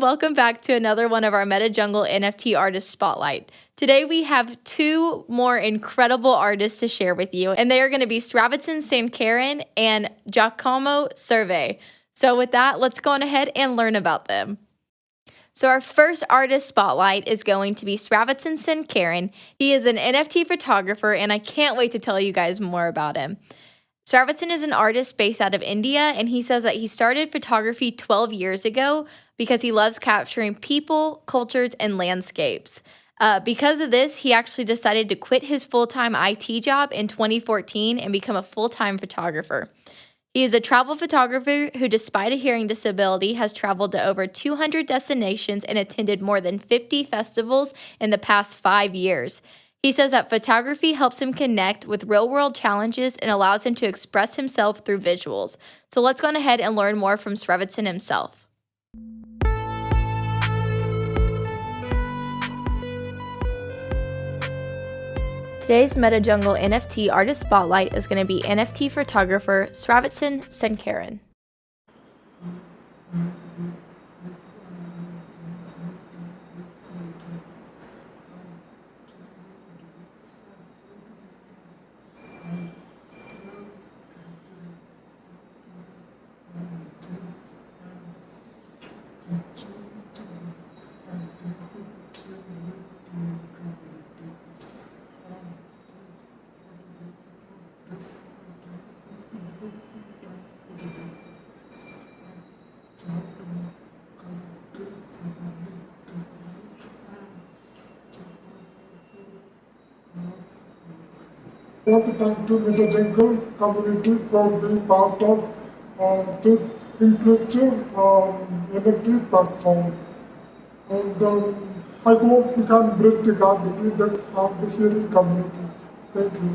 welcome back to another one of our MetaJungle NFT Artist Spotlight. Today we have two more incredible artists to share with you, and they are going to be Srivatsan Sankaran and Giacomo Cervi. So with that, let's go on ahead and learn about them. So our first artist spotlight is going to be Srivatsan Sankaran. He is an NFT photographer, and I can't wait to tell you guys more about him. Srivatsan is an artist based out of India, and he says that he started photography 12 years ago because he loves capturing people, cultures, and landscapes. Because of this, he actually decided to quit his full-time IT job in 2014 and become a full-time photographer. He is a travel photographer who, despite a hearing disability, has traveled to over 200 destinations and attended more than 50 festivals in the past 5 years. He says that photography helps him connect with real-world challenges and allows him to express himself through visuals. So let's go ahead and learn more from Srivatsan himself. Today's MetaJungle NFT Artist Spotlight is going to be NFT photographer Srivatsan Sankaran. I want to thank the MetaJungle community for being part of this inclusive NFT platform. And I hope we can bridge the gap between the hearing community. Thank you.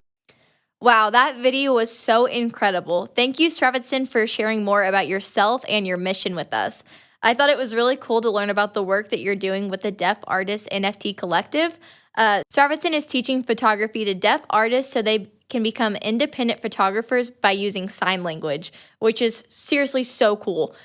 Wow, that video was so incredible. Thank you, Srivatsan, for sharing more about yourself and your mission with us. I thought it was really cool to learn about the work that you're doing with the Deaf Artist NFT Collective. Srivatsan is teaching photography to deaf artists so they can become independent photographers by using sign language, which is seriously so cool.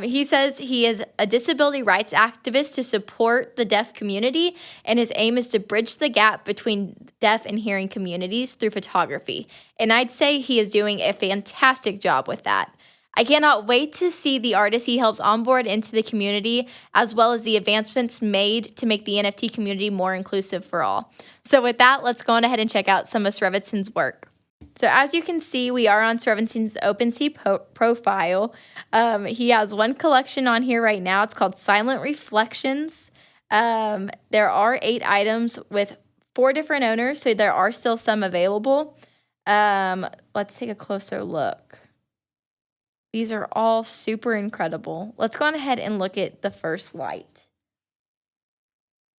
He says he is a disability rights activist to support the deaf community, and his aim is to bridge the gap between deaf and hearing communities through photography. And I'd say he is doing a fantastic job with that. I cannot wait to see the artists he helps onboard into the community, as well as the advancements made to make the NFT community more inclusive for all. So with that, let's go on ahead and check out some of Srivatsan's work. So as you can see, we are on Srivatsan's OpenSea profile. He has one collection on here right now. It's called Silent Reflections. There are 8 items with 4 different owners, so there are still some available. Let's take a closer look. These are all super incredible. Let's go on ahead and look at the first light.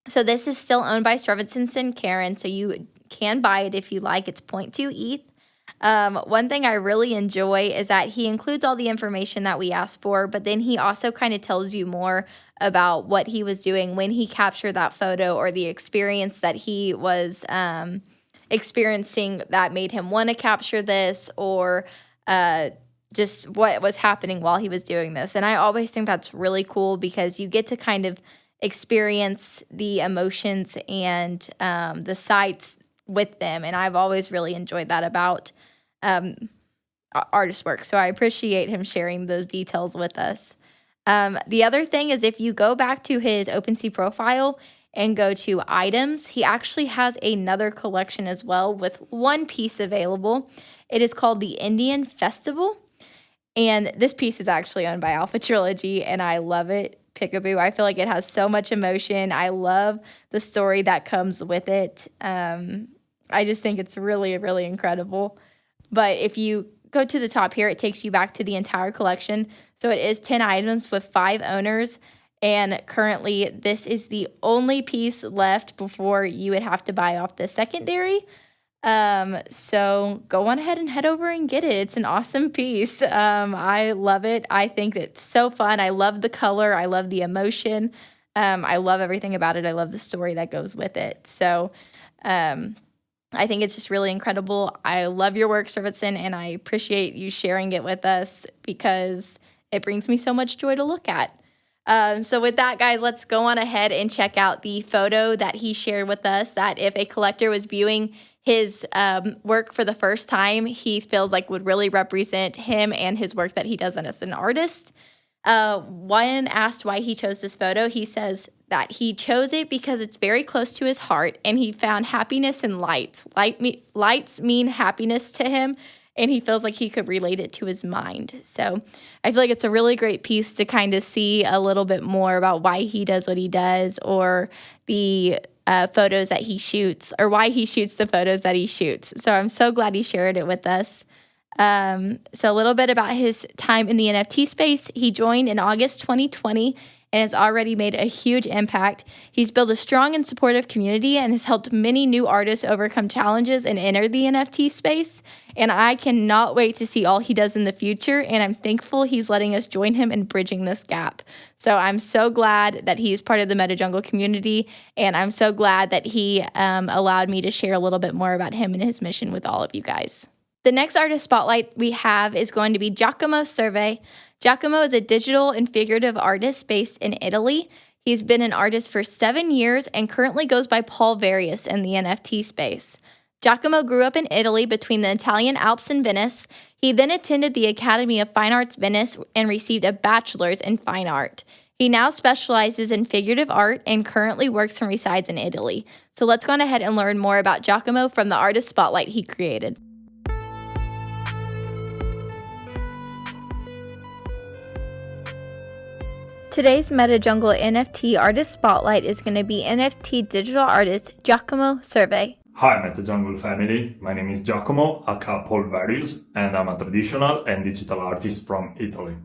So this is still owned by Srivatsan Sankaran, so you can buy it if you like. It's 0.2 ETH. One thing I really enjoy is that he includes all the information that we asked for, but then he also kind of tells you more about what he was doing when he captured that photo, or the experience that he was experiencing that made him want to capture this, or just what was happening while he was doing this. And I always think that's really cool because you get to kind of experience the emotions and the sights with them. And I've always really enjoyed that about artist work. So I appreciate him sharing those details with us. The other thing is, if you go back to his OpenSea profile and go to items, he actually has another collection as well with one piece available. It is called the Indian Festival. And this piece is actually owned by Alpha Trilogy, and I love it. Peekaboo. I feel like it has so much emotion. I love the story that comes with it. I just think it's really, really incredible. But if you go to the top here, it takes you back to the entire collection. So it is 10 items with 5 owners. And currently, this is the only piece left before you would have to buy off the secondary. So go on ahead and head over and get it. It's an awesome piece. I love it. I think it's so fun. I love the color. I love the emotion. I love everything about it. I love the story that goes with it. So, I think it's just really incredible. I love your work, Srivatsan, and I appreciate you sharing it with us because it brings me so much joy to look at. So with that, guys, let's go on ahead and check out the photo that he shared with us, that if a collector was viewing his work for the first time, he feels like would really represent him and his work that he does as an artist. When asked why he chose this photo, he says that he chose it because it's very close to his heart and he found happiness in lights. Lights mean happiness to him, and he feels like he could relate it to his mind. So I feel like it's a really great piece to kind of see a little bit more about why he does what he does, or the photos that he shoots, or why he shoots the photos that he shoots. So I'm so glad he shared it with us. So a little bit about his time in the NFT space. He joined in August 2020 and has already made a huge impact. He's built a strong and supportive community and has helped many new artists overcome challenges and enter the NFT space. And I cannot wait to see all he does in the future, and I'm thankful he's letting us join him in bridging this gap. So I'm so glad that he's part of the MetaJungle community, and I'm so glad that he allowed me to share a little bit more about him and his mission with all of you guys. The next artist spotlight we have is going to be Giacomo Cervi. Giacomo is a digital and figurative artist based in Italy. He's been an artist for 7 years and currently goes by PaulVarious in the NFT space. Giacomo grew up in Italy between the Italian Alps and Venice. He then attended the Academy of Fine Arts Venice and received a bachelor's in fine art. He now specializes in figurative art and currently works and resides in Italy. So let's go on ahead and learn more about Giacomo from the artist spotlight he created. Today's MetaJungle NFT artist spotlight is going to be NFT digital artist Giacomo Cervi. Hi MetaJungle family, my name is Giacomo, aka PaulVarious, and I'm a traditional and digital artist from Italy.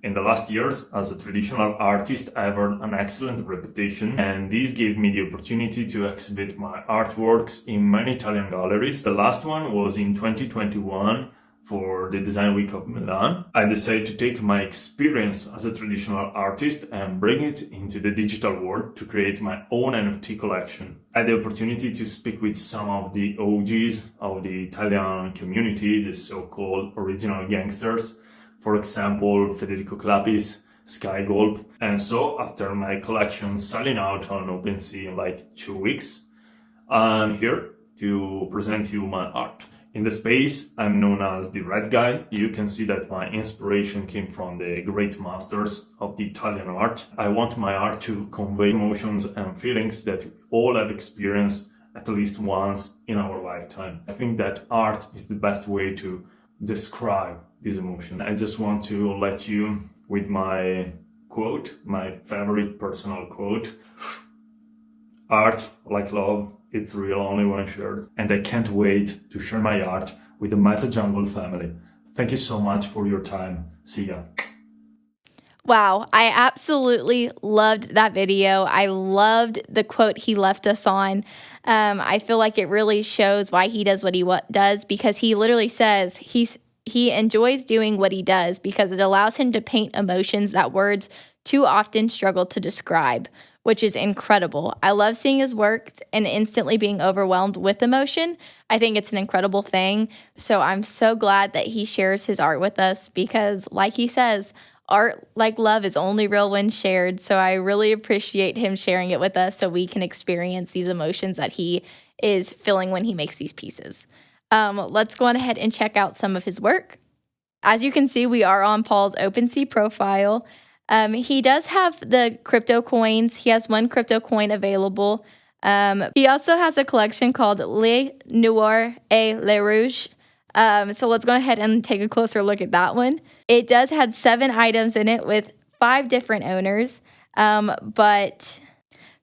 In the last years, as a traditional artist, I've earned an excellent reputation, and this gave me the opportunity to exhibit my artworks in many Italian galleries. The last one was in 2021 for the Design Week of Milan. I decided to take my experience as a traditional artist and bring it into the digital world to create my own NFT collection. I had the opportunity to speak with some of the OGs of the Italian community, the so-called original gangsters. For example, Federico Clapis, Sky Gulp. And so after my collection selling out on OpenSea in like 2 weeks, I'm here to present you my art. In the space, I'm known as the Red Guy. You can see that my inspiration came from the great masters of the Italian art. I want my art to convey emotions and feelings that we all have experienced at least once in our lifetime. I think that art is the best way to describe this emotion. I just want to let you with my quote, my favorite personal quote. Art, like love, it's real only when shared. And I can't wait to share my art with the MetaJungle family. Thank you so much for your time. See ya. Wow, I absolutely loved that video. I loved the quote he left us on. I feel like it really shows why he does what he does, because he literally says he enjoys doing what he does because it allows him to paint emotions that words too often struggle to describe, which is incredible. I love seeing his work and instantly being overwhelmed with emotion. I think it's an incredible thing. So I'm so glad that he shares his art with us because, like he says, art like love is only real when shared. So I really appreciate him sharing it with us so we can experience these emotions that he is feeling when he makes these pieces. Let's go on ahead and check out some of his work. As you can see, we are on Paul's OpenSea profile. He does have the crypto coins. He has one crypto coin available. He also has a collection called Le Noir et Le Rouge. So let's go ahead and take a closer look at that one. It does have 7 items in it with 5 different owners. So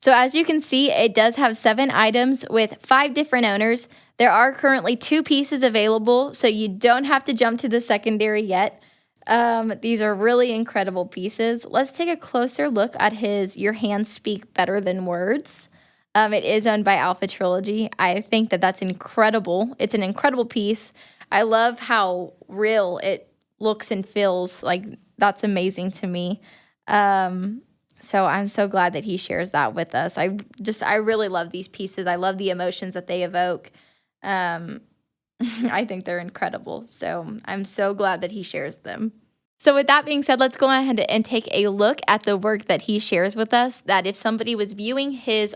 as you can see, it does have 7 items with 5 different owners. There are currently 2 pieces available, so you don't have to jump to the secondary yet. These are really incredible pieces. Let's take a closer look at his Your Hands Speak Better Than Words. It is owned by Alpha Trilogy. I think that that's incredible. It's an incredible piece. I love how real it looks and feels. Like, that's amazing to me. So I'm so glad that he shares that with us. I really love these pieces. I love the emotions that they evoke. I think they're incredible. So I'm so glad that he shares them. So with that being said, let's go ahead and take a look at the work that he shares with us, that if somebody was viewing his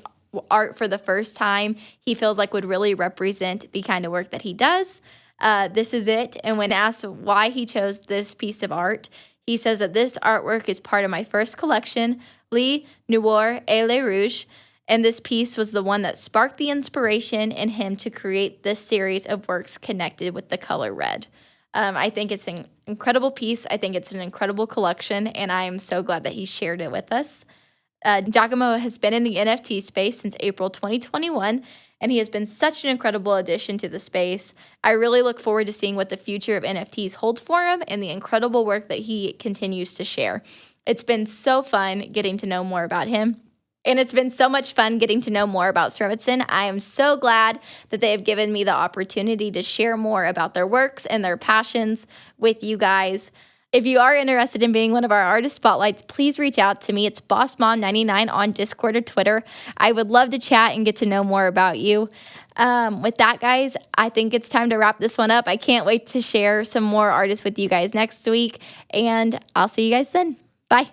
art for the first time, he feels like would really represent the kind of work that he does. This is it. And when asked why he chose this piece of art, he says that this artwork is part of my first collection, Les Noirs et les Rouges, and this piece was the one that sparked the inspiration in him to create this series of works connected with the color red. I think it's an incredible piece. I think it's an incredible collection, and I am so glad that he shared it with us. Giacomo has been in the NFT space since April 2021, and he has been such an incredible addition to the space. I really look forward to seeing what the future of NFTs holds for him and the incredible work that he continues to share. It's been so fun getting to know more about him. And it's been so much fun getting to know more about Srivatsan. I am so glad that they have given me the opportunity to share more about their works and their passions with you guys. If you are interested in being one of our artist spotlights, please reach out to me. It's BossMom99 on Discord or Twitter. I would love to chat and get to know more about you. With that, guys, I think it's time to wrap this one up. I can't wait to share some more artists with you guys next week, and I'll see you guys then. Bye.